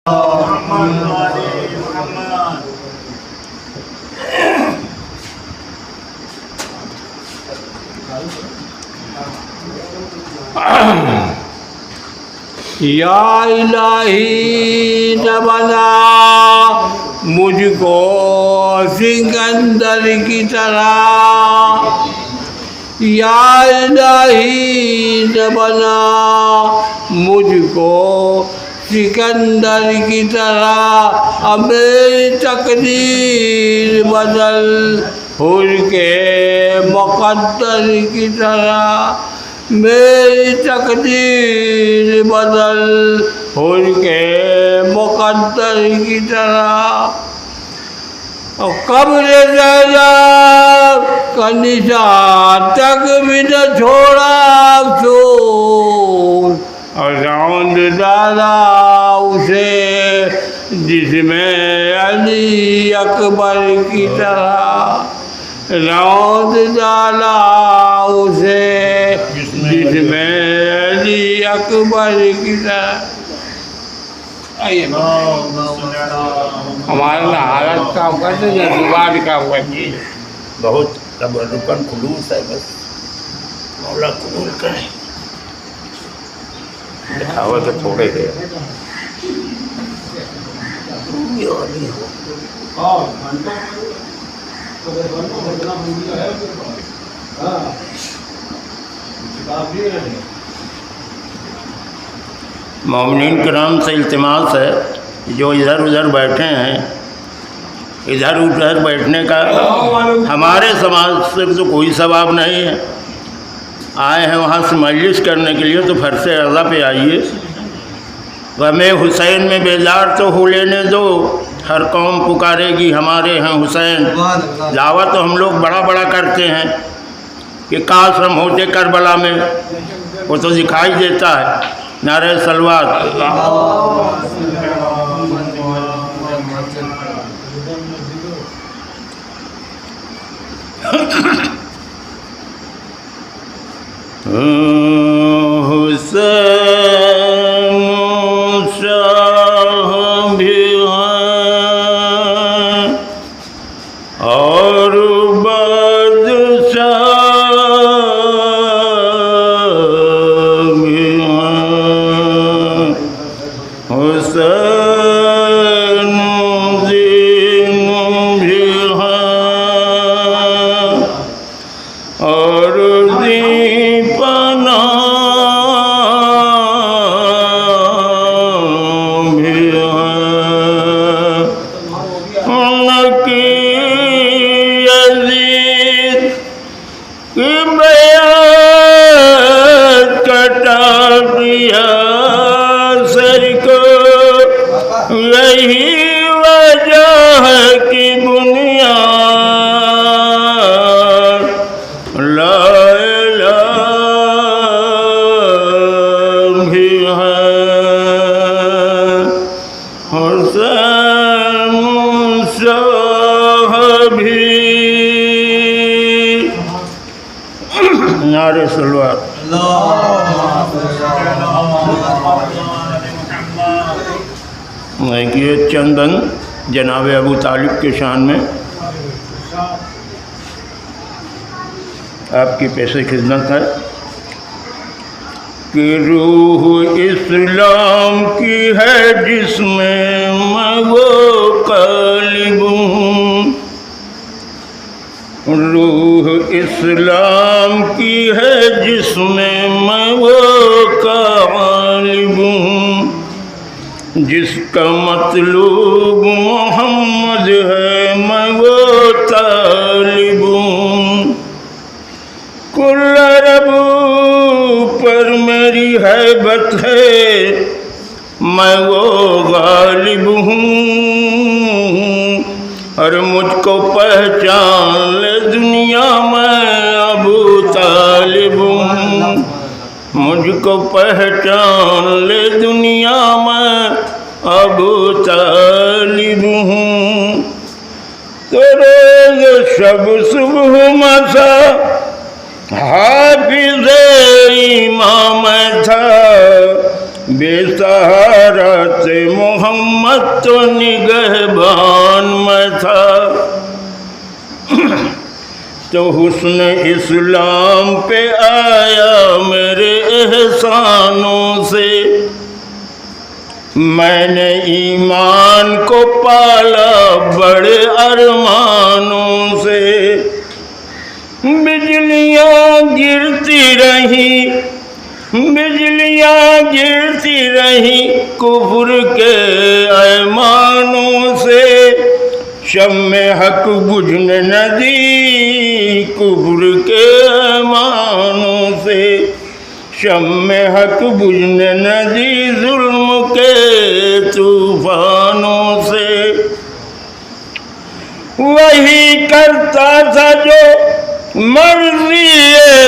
یا الہی نہ بنا مجھ کو سکندر کی طرح، یا الہی نہ بنا مجھ کو سکندر کی طرح، اب میری تقدیر بدل حر کے مقدر کی طرح، میری تقدیر بدل حر کے مقدر کی طرح۔ قبر زینب کا نشان تک بھی نہ چھوڑا افسوس، اور روند ڈالا اسے جس میں علی اکبر کی طرح، روند ڈالا اسے جس میں علی اکبر کی طرح۔ آئیے ہمارا نہ حالت کام کرتے یا زبان کام کرتی، بہت رکن خلوص ہے، بس مولا قبول کریں۔ دکھاوا تو تھوڑے ہے، مومنین کرام سے التماس ہے جو ادھر ادھر بیٹھے ہیں، ادھر ادھر بیٹھنے کا ہمارے سماج سے تو کوئی ثواب نہیں ہے، آئے ہیں وہاں سے مجلس کرنے کے لیے تو فرض اعلیٰ پہ آئیے۔ غم حسین میں بیدار تو ہو لینے دو، ہر قوم پکارے گی ہمارے ہیں حسین۔ دعویٰ تو ہم لوگ بڑا بڑا کرتے ہیں کہ کاش ہم ہوتے کربلا میں، وہ تو دکھائی دیتا ہے۔ نعرہ صلوات۔ حسین شاہ بھی ہیں اور بادشاہ بھی ہیں، حسین دین بھی ہیں اور دین پناہ بھی ہیں، ان کی یزید کی بیعت کٹا دیا سر کو، یہی وجہ ہے کہ بنیاد لا الہ بھی ہے، حسین شاہ بھی۔ نعرہ صلوات۔ یہ چندن جناب ابو طالب کے شان میں آپ کی پیش خدمت ہے کہ روح اسلام کی ہے جس میں وہ قالب ہوں، روح اسلام کی ہے جس میں وہ غالب ہوں، جس کا مطلوب محمد ہے میں وہ طالب ہوں، کل رب پر میری ہیبت ہے میں وہ غالب ہوں، اور مجھ کو پہچان لے دنیا میں ابو طالب ہوں، مجھ کو پہچان لے دنیا میں ابو طالب ہوں، تو روز شب صبح مساء حافظ امام تھا، بے سہارا تھے محمد تو نگہبان میں تھا، تو حسن اسلام پہ آیا میرے احسانوں سے، میں نے ایمان کو پالا بڑے ارمانوں سے، بجلیاں گرتی رہی، بجلیاں گرتی رہی کفر کے ایمانوں سے، شمع حق بجھنے نہ دی کفر کے ایمانوں سے، شمع حق بجھنے نہ دی ظلم کے طوفانوں سے، وہی کرتا تھا جو مرضی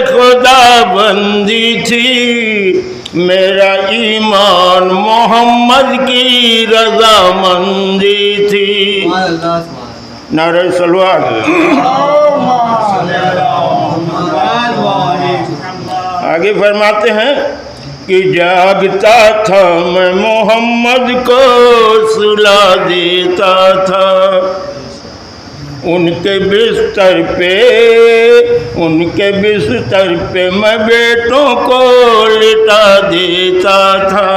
خدا بندی تھی، میرا ایمان محمد کی رضا مندی تھی۔ نعرہ صلوات۔ آگے فرماتے ہیں کہ جاگتا تھا میں محمد کو سلا دیتا تھا، ان کے بستر پہ میں بیٹوں کو لٹا دیتا تھا،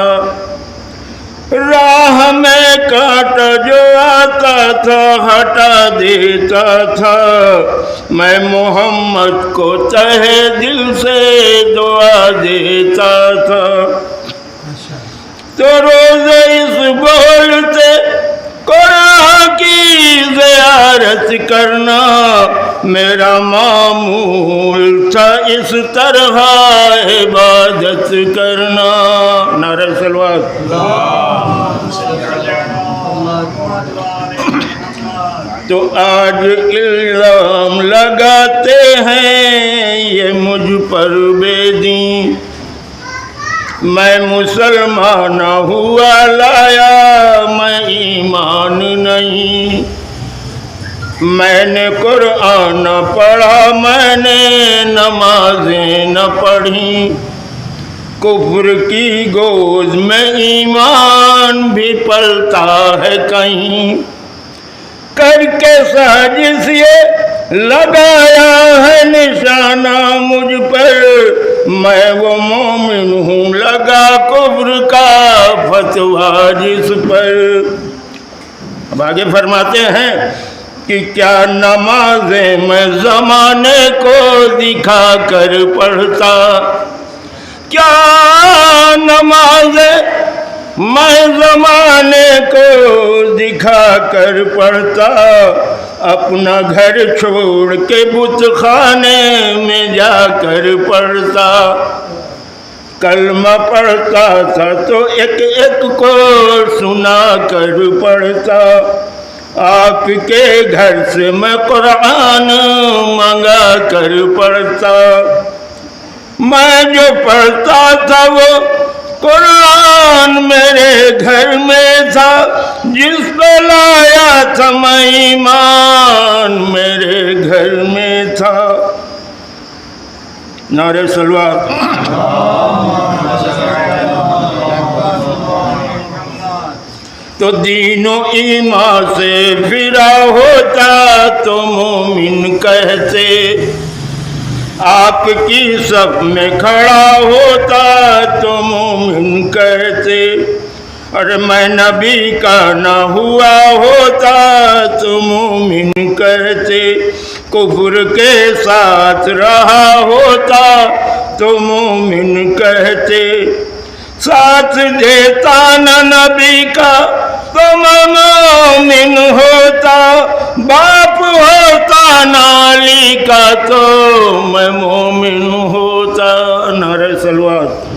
راہ میں کانٹا جو آتا تھا ہٹا دیتا تھا، میں محمد کو تہہ دل سے دعا دیتا تھا، تو روز اس بولتے قرآن کی زیارت کرنا میرا معمول تھا، اس طرح عبادت کرنا۔ نعرہ صلوات۔ تو آج الزام لگاتے ہیں یہ مجھ پر بے دین، میں مسلمان ہوا لایا میں ایمان نہیں، میں نے قرآن نہ پڑھا میں نے نمازیں نہ پڑھی، کفر کی گود میں ایمان بھی پلتا ہے کہیں، کر کے سازش یہ لگایا ہے نشانہ مجھ پر، میں وہ مومن ہوں لگا کفر کا فتویٰ جس پر۔ اب آگے فرماتے ہیں کہ کیا نمازیں میں زمانے کو دکھا کر پڑھتا، کیا نمازیں میں زمانے کو دکھا کر پڑھتا، اپنا گھر چھوڑ کے بت خانے میں جا کر پڑھتا، کلمہ پڑھتا تھا تو ایک ایک کو سنا کر پڑھتا، آپ کے گھر سے میں قرآن منگا کر پڑھتا، میں جو پڑھتا تھا وہ قرآن میرے گھر میں تھا، جس پہ لایا تھا میں ایمان میرے گھر میں تھا۔ نعرہ صلوات۔ تو دین و ایمان سے فرا ہوتا تو مومن کہتے، آپ کی صف میں کھڑا ہوتا تو مومن کہتے، اور میں نبی کا نہ ہوا ہوتا تو مومن کہتے، کفر کے ساتھ رہا ہوتا تو مومن کہتے، ساتھ دیتا نہ نبی کا تو میں مومن ہوتا، باپ ہوتا نہ علی کا تو میں مومن ہوتا۔ نعرہ صلوات۔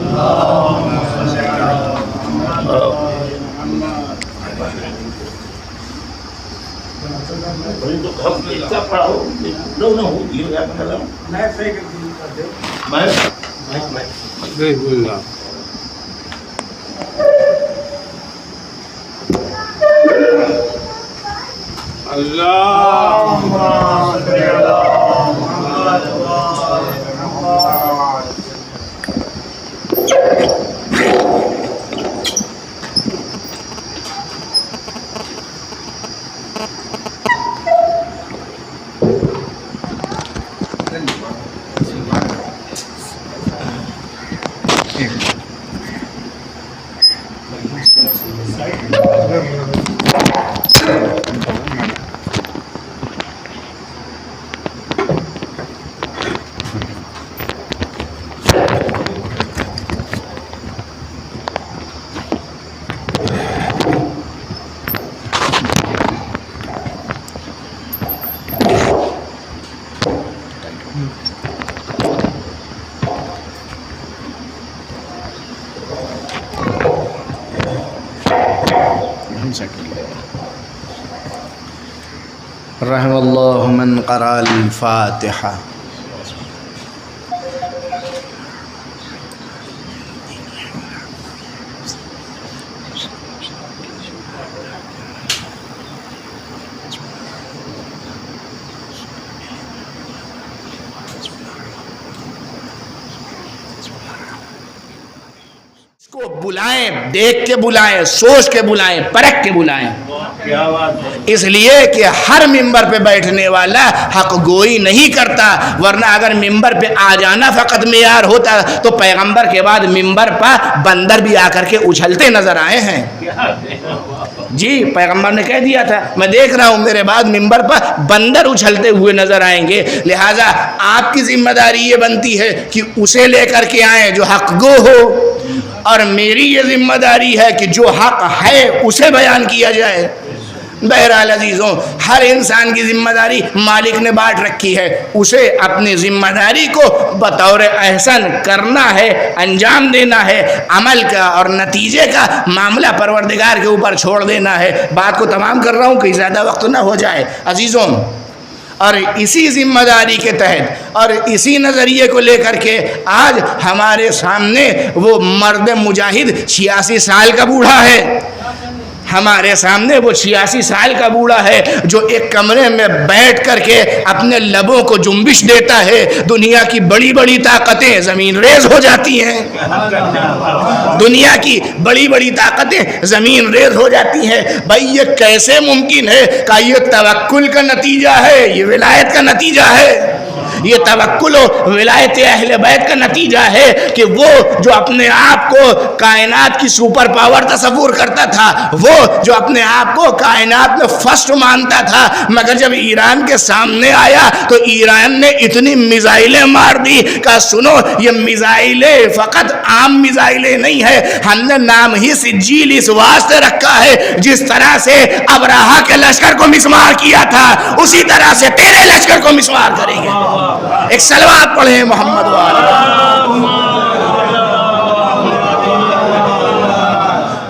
رحم اللہ من قرأ الفاتحہ. کو بلائیں، دیکھ کے بلائیں، سوچ کے بلائیں، پرکھ کے بلائیں. کیا بات ہے. اس لیے کہ ہر ممبر پہ بیٹھنے والا حق گوئی نہیں کرتا، ورنہ اگر ممبر پہ آ جانا فقط معیار ہوتا تو پیغمبر کے بعد ممبر پر بندر بھی آ کر کے اچھلتے نظر آئے ہیں. جی پیغمبر نے کہہ دیا تھا میں دیکھ رہا ہوں میرے بعد ممبر پر بندر اچھلتے ہوئے نظر آئیں گے. لہٰذا آپ کی ذمہ داری یہ بنتی ہے کہ اسے لے کر کے آئیں جو حق گو ہو، اور میری یہ ذمہ داری ہے کہ جو حق ہے اسے بیان کیا جائے. بہرحال عزیزوں، ہر انسان کی ذمہ داری مالک نے بانٹ رکھی ہے، اسے اپنی ذمہ داری کو بطور احسن کرنا ہے، انجام دینا ہے. عمل کا اور نتیجے کا معاملہ پروردگار کے اوپر چھوڑ دینا ہے. بات کو تمام کر رہا ہوں کہ زیادہ وقت نہ ہو جائے عزیزوں. اور اسی ذمہ داری کے تحت اور اسی نظریے کو لے کر کے آج ہمارے سامنے وہ مرد مجاہد 86 سال کا بوڑھا ہے. ہمارے سامنے وہ 86 سال کا بوڑھا ہے جو ایک کمرے میں بیٹھ کر کے اپنے لبوں کو جنبش دیتا ہے. دنیا کی بڑی بڑی طاقتیں زمین ریز ہو جاتی ہیں. دنیا کی بڑی بڑی طاقتیں زمین ریز ہو جاتی ہیں. بھائی یہ کیسے ممکن ہے؟ کہ یہ توکل کا نتیجہ ہے، یہ ولایت کا نتیجہ ہے. یہ توکل و ولایت اہل بیت کا نتیجہ ہے کہ وہ جو اپنے آپ کو کائنات کی سپر پاور تصور کرتا تھا، وہ جو اپنے آپ کو کائنات میں فرسٹ مانتا تھا، مگر جب ایران کے سامنے آیا تو ایران نے اتنی میزائلیں مار دی کہ سنو یہ میزائلیں فقط عام میزائلیں نہیں ہے، ہم نے نام ہی سجیل اس واسطے رکھا ہے جس طرح سے ابراہا کے لشکر کو مسمار کیا تھا اسی طرح سے تیرے لشکر کو مسمار کریں گے. ایک صلوات پڑھیں محمد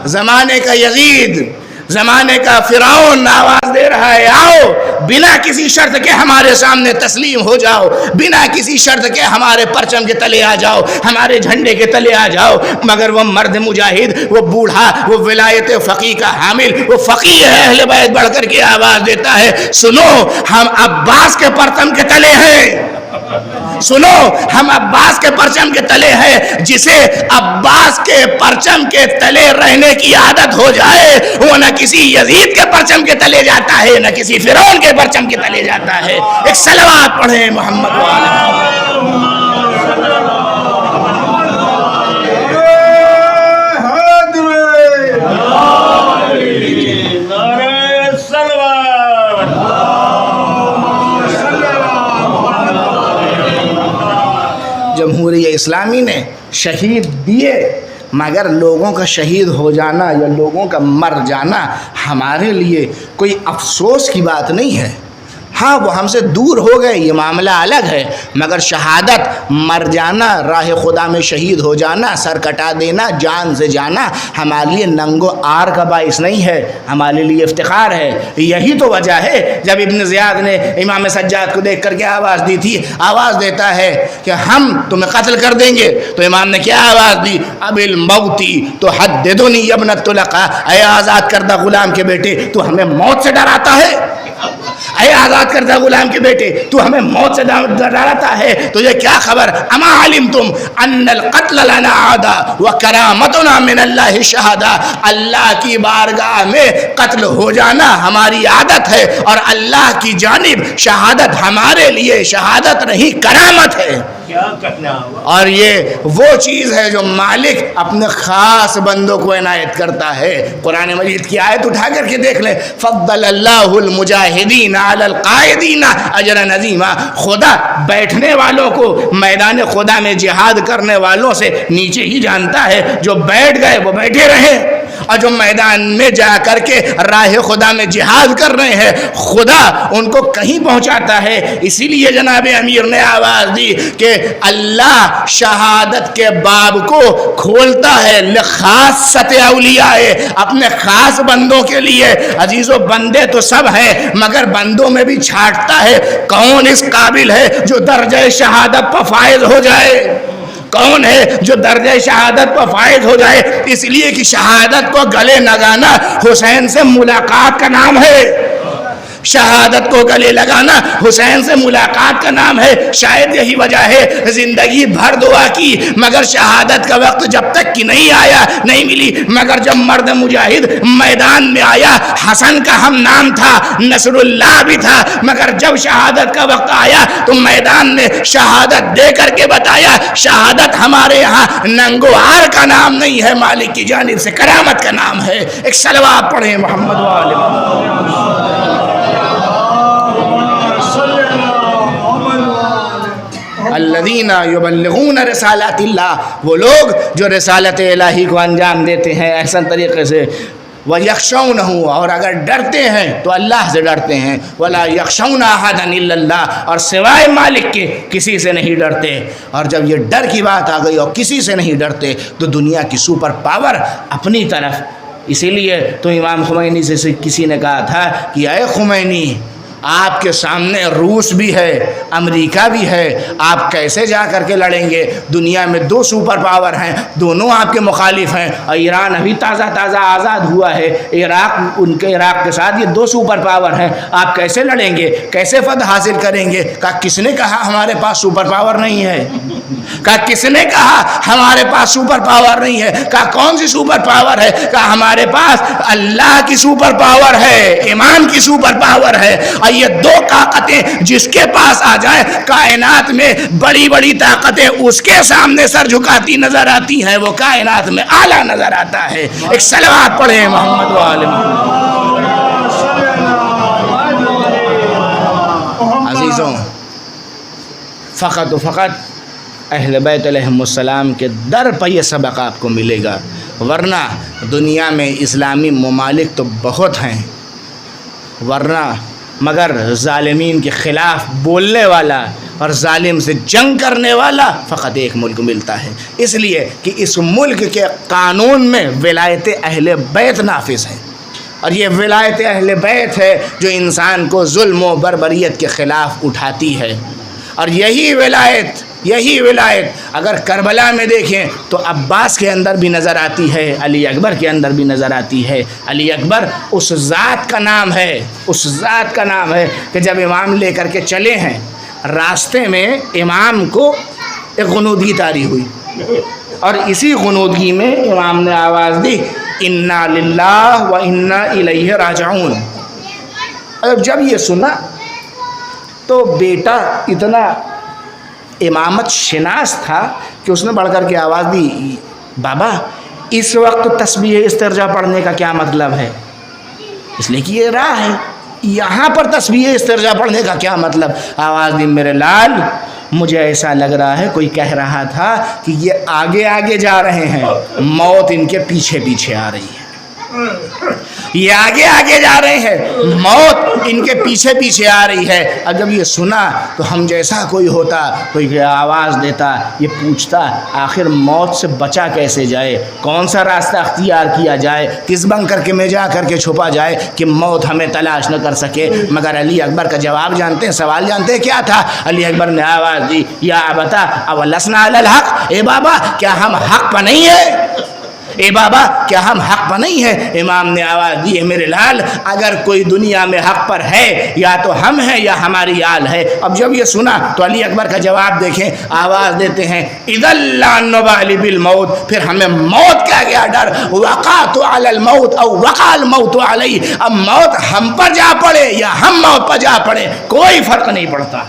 زمانے کا یزید، زمانے کا فرعون آواز دے رہا ہے آؤ بنا کسی شرط کے ہمارے سامنے تسلیم ہو جاؤ، بنا کسی شرط کے ہمارے پرچم کے تلے آ جاؤ، ہمارے جھنڈے کے تلے آ جاؤ. مگر وہ مرد مجاہد، وہ بوڑھا، وہ ولایت فقیہ کا حامل، وہ فقیہ اہل بیت بڑھ کر کے آواز دیتا ہے سنو ہم عباس کے پرچم کے تلے ہیں. سنو ہم عباس کے پرچم کے تلے ہیں. جسے عباس کے پرچم کے تلے رہنے کی عادت ہو جائے وہ نہ کسی یزید کے پرچم کے تلے جاتا ہے نہ کسی فرعون کے پرچم کے تلے جاتا ہے. ایک صلوات پڑھیں محمد جمہوریہ اسلامی نے شہید دیے، مگر لوگوں کا شہید ہو جانا یا لوگوں کا مر جانا ہمارے لیے کوئی افسوس کی بات نہیں ہے. ہاں وہ ہم سے دور ہو گئے یہ معاملہ الگ ہے، مگر شہادت، مر جانا، راہ خدا میں شہید ہو جانا، سر کٹا دینا، جان سے جانا ہمارے لیے ننگ و آر کا باعث نہیں ہے، ہمارے لیے افتخار ہے. یہی تو وجہ ہے جب ابن زیاد نے امام سجاد کو دیکھ کر کے آواز دی تھی، آواز دیتا ہے کہ ہم تمہیں قتل کر دیں گے، تو امام نے کیا آواز دی؟ اب الموتی تو حددنی ابن الطلقاء، اے آزاد کردہ غلام کے بیٹے تو ہمیں موت سے ڈراتا ہے، اے آزاد کردہ غلام کے بیٹے، تو ہمیں موت سے ڈراتا ہے، تجھے کیا خبر؟ اما علمتم ان القتل لنا عادا وکرامتنا من اللہ شہادہ، اللہ کی بارگاہ میں قتل ہو جانا ہماری عادت ہے، اور اللہ کی جانب شہادت ہمارے لیے شہادت نہیں کرامت ہے۔ کیا کرنا ہوا؟ اور یہ وہ چیز ہے جو مالک اپنے خاص بندوں کو عنایت کرتا ہے۔ قرآن مجید کی آیت اٹھا کر کے دیکھ لیں، فضل اللہ المجاہدین علی القائدین اجرا عظیما، خدا بیٹھنے والوں کو میدان خدا میں جہاد کرنے والوں سے نیچے ہی جانتا ہے، جو بیٹھ گئے وہ بیٹھے رہے، اور جو میدان میں جا کر کے راہ خدا میں جہاد کر رہے ہیں خدا ان کو کہیں پہنچاتا ہے۔ اسی لیے جناب امیر نے آواز دی کہ اللہ شہادت کے باب کو کھولتا ہے لخاصت اولیاء، اپنے خاص بندوں کے لیے۔ عزیزو بندے تو سب ہیں مگر بندوں میں بھی چھانٹتا ہے کون اس قابل ہے جو درجہ شہادت پر فائز ہو جائے، کون ہے جو درجہ شہادت پر فائز ہو جائے۔ اس لیے کہ شہادت کو گلے لگانا حسین سے ملاقات کا نام ہے، شہادت کو گلے لگانا حسین سے ملاقات کا نام ہے۔ شاید یہی وجہ ہے زندگی بھر دعا کی مگر شہادت کا وقت جب تک کہ نہیں آیا نہیں ملی، مگر جب مرد مجاہد میدان میں آیا، حسن کا ہم نام تھا، نصر اللہ بھی تھا، مگر جب شہادت کا وقت آیا تو میدان میں شہادت دے کر کے بتایا شہادت ہمارے یہاں ننگوہار کا نام نہیں ہے، مالک کی جانب سے کرامت کا نام ہے۔ ایک صلوات پڑھیں محمد وآلہ محمد۔ الذین یبلغون رسالات اللہ، وہ لوگ جو رسالت الہی کو انجام دیتے ہیں احسن طریقے سے، وَيَخْشَوْنَهُ، اور اگر ڈرتے ہیں تو اللہ سے ڈرتے ہیں، وَلَا يَخْشَوْنَ أَحَدًا إِلَّا اللَّهَ، اور سوائے مالک کے کسی سے نہیں ڈرتے۔ اور جب یہ ڈر کی بات آ گئی اور کسی سے نہیں ڈرتے تو دنیا کی سپر پاور اپنی طرف۔ اسی لیے تو امام خمینی سے کسی نے کہا تھا کہ اے خمینی، آپ کے سامنے روس بھی ہے، امریکہ بھی ہے، آپ کیسے جا کر کے لڑیں گے؟ دنیا میں دو سپر پاور ہیں، دونوں آپ کے مخالف ہیں، اور ایران ابھی تازہ آزاد ہوا ہے، عراق کے ساتھ یہ دو سپر پاور ہیں، آپ کیسے لڑیں گے؟ کیسے فتح حاصل کریں گے؟ کہا کس نے کہا ہمارے پاس سپر پاور نہیں ہے؟ کہا کس نے کہا ہمارے پاس سپر پاور نہیں ہے؟ کہا کون سی سپر پاور ہے؟ کہا ہمارے پاس اللہ کی سپر پاور ہے، ایمان کی سپر پاور ہے، اور یہ دو طاقتیں جس کے پاس آ جائیں کائنات میں بڑی بڑی طاقتیں اس کے سامنے سر جھکاتی نظر آتی ہیں، وہ کائنات میں اعلیٰ نظر آتا ہے۔ ایک صلوات پڑھیں محمد وآلہ محمد۔ عزیزوں، فقط و فقط اہل بیت علیہم السلام کے در پر یہ سبق آپ کو ملے گا، ورنہ دنیا میں اسلامی ممالک تو بہت ہیں، ورنہ مگر ظالمین کے خلاف بولنے والا اور ظالم سے جنگ کرنے والا فقط ایک ملک ملتا ہے، اس لیے کہ اس ملک کے قانون میں ولایت اہل بیت نافذ ہے، اور یہ ولایت اہل بیت ہے جو انسان کو ظلم و بربریت کے خلاف اٹھاتی ہے۔ اور یہی ولایت اگر کربلا میں دیکھیں تو عباس کے اندر بھی نظر آتی ہے، علی اکبر کے اندر بھی نظر آتی ہے۔ علی اکبر اس ذات کا نام ہے کہ جب امام لے کر کے چلے ہیں، راستے میں امام کو ایک غنودگی طاری ہوئی، اور اسی غنودگی میں امام نے آواز دی انا للہ و انا الیہ راجعون۔ جب یہ سنا تو بیٹا اتنا امامت شناس تھا کہ اس نے بڑھ کر کے آواز دی، بابا اس وقت تسبیح استرجاع پڑھنے کا کیا مطلب ہے؟ اس لیے کہ یہ راہ ہے، یہاں پر تسبیح استرجاع پڑھنے کا کیا مطلب؟ آواز دی میرے لال، مجھے ایسا لگ رہا ہے کوئی کہہ رہا تھا کہ یہ آگے آگے جا رہے ہیں، موت ان کے پیچھے پیچھے آ رہی ہے، یہ آگے آگے جا رہے ہیں، موت ان کے پیچھے پیچھے آ رہی ہے۔ اور جب یہ سنا تو ہم جیسا کوئی ہوتا، کوئی آواز دیتا، یہ پوچھتا آخر موت سے بچا کیسے جائے، کون سا راستہ اختیار کیا جائے، کس بنکر کے میں جا کر کے چھپا جائے کہ موت ہمیں تلاش نہ کر سکے۔ مگر علی اکبر کا جواب جانتے ہیں، سوال جانتے ہیں کیا تھا؟ علی اکبر نے آواز دی یا ابتا اولسنا علی الحق، اے بابا کیا ہم حق پر نہیں ہے؟ اے بابا کیا ہم حق پر نہیں ہیں؟ امام نے آواز دی میرے لال اگر کوئی دنیا میں حق پر ہے یا تو ہم ہیں یا ہماری آل ہے۔ اب جب یہ سنا تو علی اکبر کا جواب دیکھیں، آواز دیتے ہیں اذا لا نبالی بالموت، پھر ہمیں موت کا کیا ڈر، وقعت علی الموت او وقع الموت علی، اب موت ہم پر جا پڑے یا ہم موت پر جا پڑے کوئی فرق نہیں پڑتا،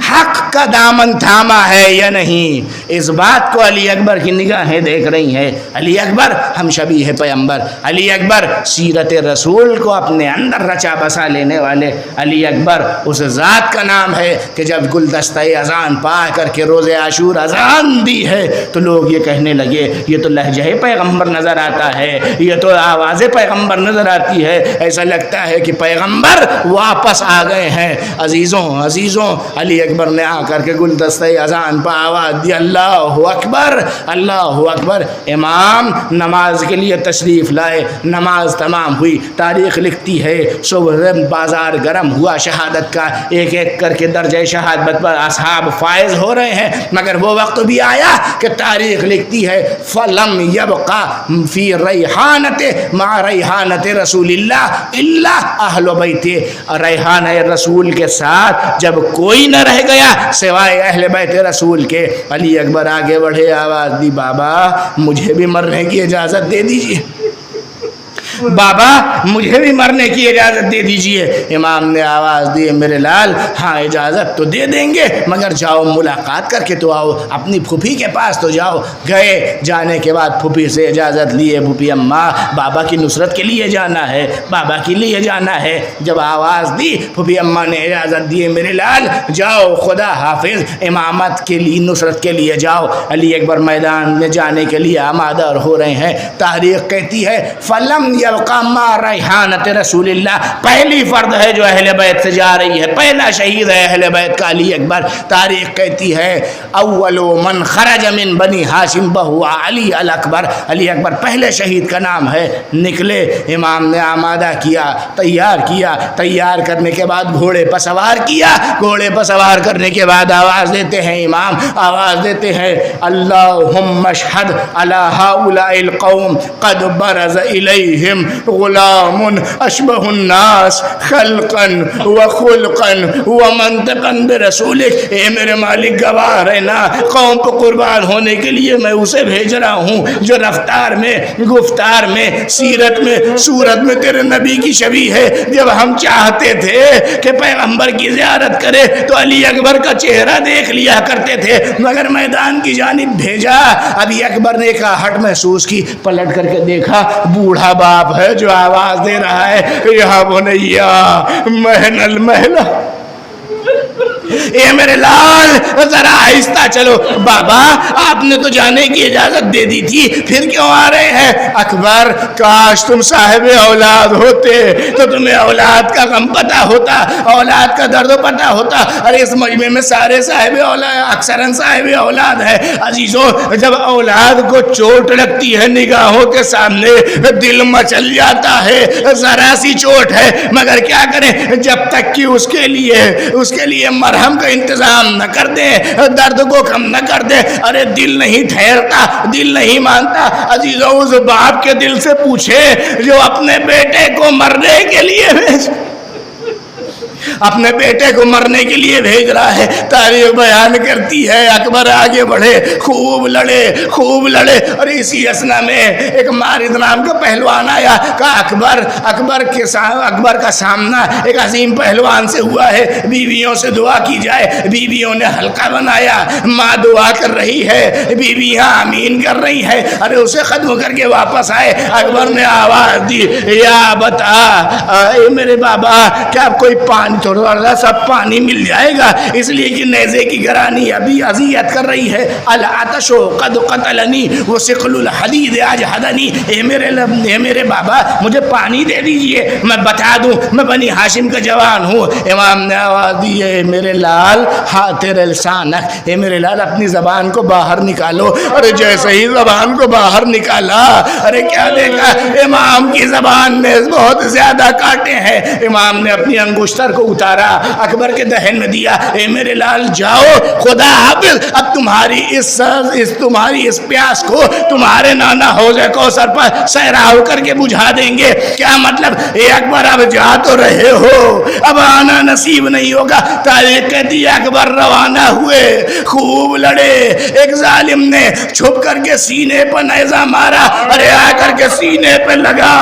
حق کا دامن تھاما ہے یا نہیں۔ اس بات کو علی اکبر کی نگاہیں دیکھ رہی ہیں۔ علی اکبر ہم شبیہ پیغمبر، علی اکبر سیرت رسول کو اپنے اندر رچا بسا لینے والے، علی اکبر اس ذات کا نام ہے کہ جب گلدستہ اذان پا کر کے روز عاشور اذان دی ہے تو لوگ یہ کہنے لگے یہ تو لہجہ پیغمبر نظر آتا ہے، یہ تو آواز پیغمبر نظر آتی ہے، ایسا لگتا ہے کہ پیغمبر واپس آ گئے ہیں۔ عزیزوں علی اکبر نے آ کر کے گلدستہ اذان پر آواز دی اللہ اکبر اللہ اکبر۔ امام نماز کے لیے تشریف لائے، نماز تمام ہوئی، تاریخ لکھتی ہے صبح بازار گرم ہوا شہادت کا، ایک ایک کر کے درجہ شہادت پر اصحاب فائز ہو رہے ہیں، مگر وہ وقت بھی آیا کہ تاریخ لکھتی ہے فلم یبقا فی ریحانت مع ریحانت رسول اللہ الا اہل بیت، ریحانہ رسول کے ساتھ جب کوئی نہ رہ گیا سوائے اہل بیت رسول کے۔ علی اکبر آگے بڑھے، آواز دی بابا مجھے بھی مرنے کی اجازت دے دیجیے، بابا مجھے بھی مرنے کی اجازت دے دیجئے۔ امام نے آواز دی میرے لال ہاں اجازت تو دے دیں گے مگر جاؤ ملاقات کر کے تو آؤ، اپنی پھوپھی کے پاس تو جاؤ۔ گئے، جانے کے بعد پھوپھی سے اجازت لیے، پھوپھی اماں بابا کی نصرت کے لیے جانا ہے، بابا کے لیے جانا ہے۔ جب آواز دی پھوپھی اماں نے اجازت دی میرے لال جاؤ خدا حافظ، امامت کے لیے نصرت کے لیے جاؤ۔ علی اکبر میدان میں جانے کے لیے آمادہ ہو رہے ہیں۔ تاریخ کہتی ہے فلم یبقا ریحانت رسول اللہ، پہلی فرد ہے جو اہل بیت سے جا رہی ہے، پہلا شہید ہے اہل بیت کا علی اکبر۔ تاریخ کہتی ہے اول من خرج من بنی ہاشم بہو علی الاکبر، علی اکبر پہلے شہید کا نام ہے۔ نکلے، امام نے آمادہ کیا، تیار کرنے کے بعد گھوڑے پر سوار کیا، گھوڑے پر سوار کرنے کے بعد آواز دیتے ہیں امام، آواز دیتے ہیں اللہم اشہد علی ہؤلاء القوم قد برز الیہم غلام اشبہ الناس خلقا وخلقا ومنطقا برسولک، اے میرے مالک گواہ رہنا قوم کو قربان ہونے کے لیے میں اسے بھیج رہا ہوں جو رفتار میں، گفتار میں، سیرت میں، صورت میں تیرے نبی کی شبیہ ہے۔ جب ہم چاہتے تھے کہ پیغمبر کی زیارت کرے تو علی اکبر کا چہرہ دیکھ لیا کرتے تھے مگر میدان کی جانب بھیجا۔ علی اکبر نے ایک آہٹ محسوس کی، پلٹ کر کے دیکھا بوڑھا باپ ہے جو آواز دے رہا ہے یا بنیا محن المحلہ، اے میرے لال ذرا آہستہ چلو، بابا آپ نے تو جانے کی اجازت دے دی تھی پھر کیوں آ رہے ہیں؟ اکبر کاش تم صاحب اولاد ہوتے تو تمہیں اولاد کا غم پتہ ہوتا، اولاد کا درد پتہ ہوتا۔ ارے اس مجمع میں سارے صاحب اولاد، اکثراً صاحب اولاد ہے۔ عزیزوں جب اولاد کو چوٹ لگتی ہے نگاہوں کے سامنے دل مچل جاتا ہے، ذرا سی چوٹ ہے مگر کیا کریں، جب تک کہ اس کے لیے مرہم کا انتظام نہ کر دیں، درد کو کم نہ کر دیں، ارے دل نہیں ٹھہرتا، دل نہیں مانتا۔ عزیزوں اس باپ کے دل سے پوچھے جو اپنے بیٹے کو مرنے کے لیے اپنے بیٹے کو مرنے کے لیے بھیج رہا ہے۔ تاریخ بیان کرتی ہے اکبر آگے بڑھے، خوب لڑے اور اسی اسنا میں ایک مارد نام کا پہلوان آیا، کہا اکبر کا سامنا ایک عظیم پہلوان سے ہوا ہے، بیویوں سے دعا کی جائے۔ بیویوں نے حلقہ بنایا، ماں دعا کر رہی ہے، بیویاں آمین کر رہی ہے، ارے اسے ختم کر کے واپس آئے۔ اکبر نے آواز دی یا بتا اے میرے بابا کیا کوئی پانی تھوڑا سا پانی مل جائے گا، اس لیے کہ نیزے کی گرانی ابھی اذیت کر رہی ہے۔ العطش قد قتلنی وثقل الحدید اجهدنی، اے میرے بابا مجھے پانی دے دیجئے، میں بتا دوں میں بنی ہاشم کا جوان ہوں۔ امام نے آواز دی اے میرے لال تیرے لسانک، اے میرے لال اپنی زبان کو باہر نکالو۔ ارے جیسے ہی زبان کو باہر نکالا، ارے کیا دیکھا، امام کی زبان میں بہت زیادہ کانٹے ہیں۔ امام نے اپنی انگشتر کو کو اتارا، اکبر کے دہن میں دیا، اے میرے لال جاؤ، خدا حافظ، اب تمہاری اس پیاس کو تمہارے نانا حوض کوثر پر سیرا ہو کر کے بجھا دیں گے۔ کیا مطلب؟ اے اکبر اب جا تو رہے ہو، اب آنا نصیب نہیں ہوگا۔ تاریخ کہتی ہے اکبر روانہ ہوئے، خوب لڑے، ایک ظالم نے چھپ کر کے سینے پر نیزہ مارا، ارے آ کر کے سینے پہ لگا،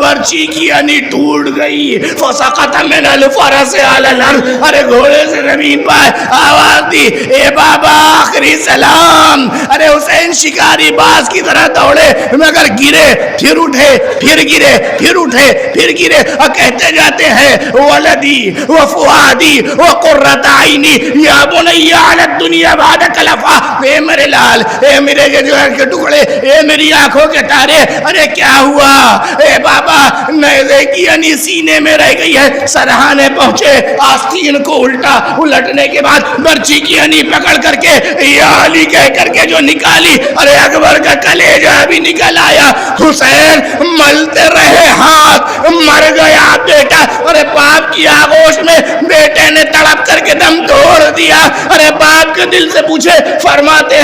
برچی کی یعنی ٹوٹ گئی، فسقط من الفرس علی الارض، ارے گھوڑے سے زمین پر آواز دی، اے بابا آخری سلام۔ ارے حسین شکاری باز کی طرح دوڑے مگر گرے، پھر اٹھے، پھر گرے، پھر اٹھے، پھر گرے، اور کہتے جاتے ہیں ولدی وفؤادی وقرۃ عینی یا بنی علی الدنیا بعد کلفا، اے میرے لال، اے میرے جگر کے ٹکڑے، اے میری آنکھوں کے تارے، ارے کیا ہوا؟ اے بابا نیزے کی یعنی سینے میں رہ گئی ہے، سرہانے پہنچے، آستین کو الٹنے کے بعد برچی کی یعنی پکڑ کر کے یا علی کہہ کر کے جو نکالی، ارے اکبر کا کلیجہ بھی نکل آیا۔ حسین ملتے رہے ہاتھ، مر گیا بیٹا، ارے باپ کی آغوش میں بیٹے نے تڑپ کر کے دم توڑ دیا۔ ارے باپ کے دل سے پوچھے، فرماتے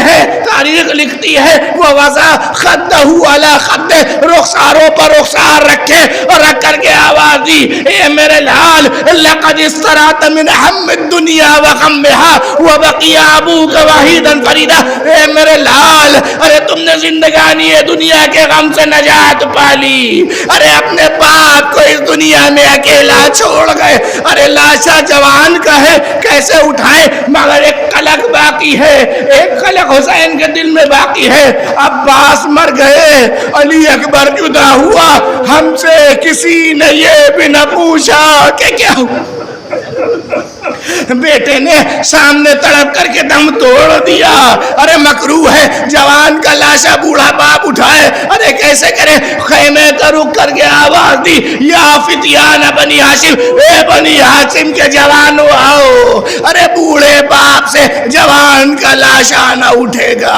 ہیں تاریخ لکھتی ہے وہ وضع خدہ علی خدہ، رخساروں پر رخسار رکھے اور رکھ کر کے آواز دی، اے میرے لال لقد استرات من ہم الدنیا وغمها وبقی ابوک وحیدا فریدا، اے میرے لال ارے تم نے زندگانی دنیا کے غم سے نجات پالی، ارے اپنے باپ کو اس دنیا میں اکیلا چھوڑ گئے، ارے لاشا جوان کا ہے کیسے اٹھائیں، مگر ایک قلق باقی ہے، ایک قلق حسین کے دل میں باقی ہے۔ عباس مر گئے، علی اکبر جدا ہوا، ہم سے کسی نے یہ بھی نہ پوچھا کہ کیا ہوا۔ بیٹے نے سامنے تڑپ کر کے دم توڑ دیا، ارے مکروہ ہے جوان کا لاشا بوڑھا باپ اٹھائے، ارے کیسے کرے؟ خیمے کا رخ کر کے آواز دی، یا فتیان بنی ہاشم، اے بنی ہاشم کے جوانو آؤ، ارے بوڑھے باپ سے جوان کا لاشا نہ اٹھے گا،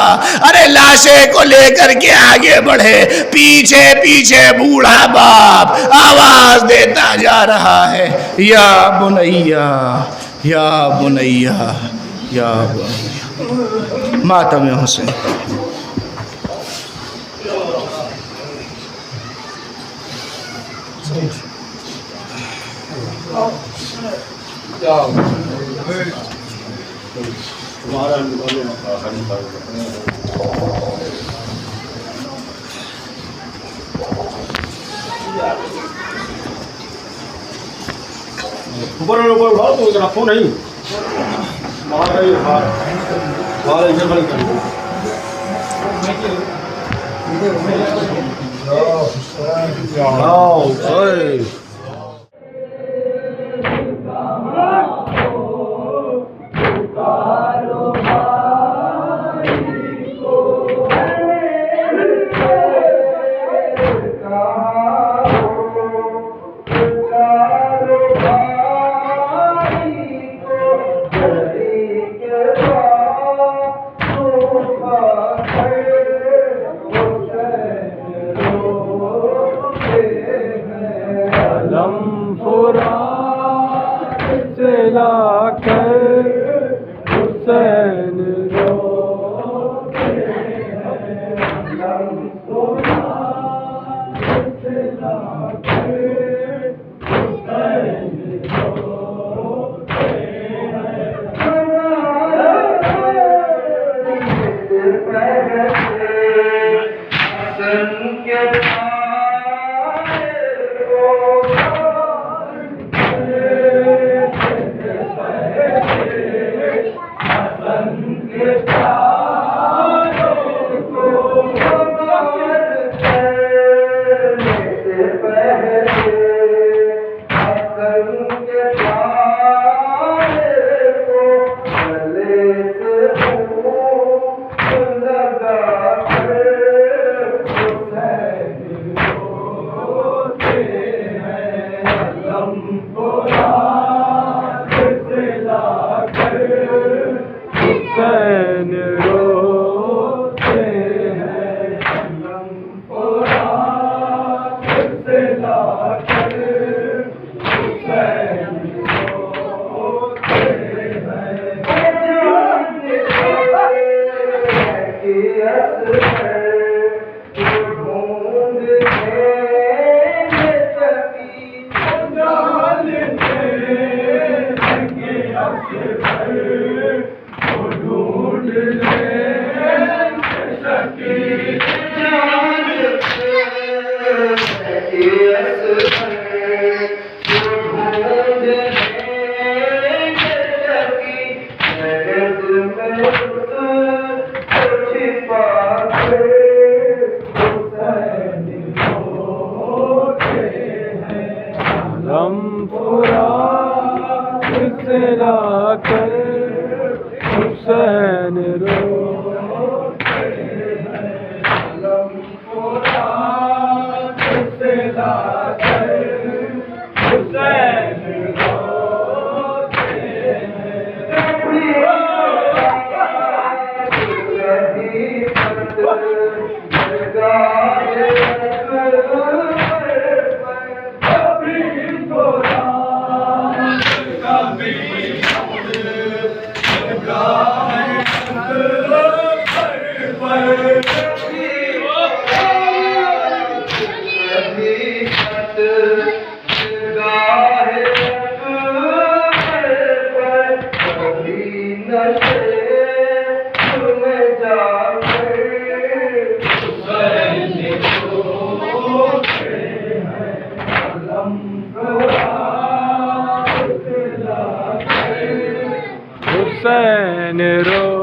ارے لاشے کو لے کر کے آگے بڑھے، پیچھے پیچھے بوڑھا باپ آواز دیتا جا رہا ہے، یا بنیا یا بنیا یا بنیا، ماتم حسین۔ اوپر اٹھاؤ تو رکھو نہیں، حسین رو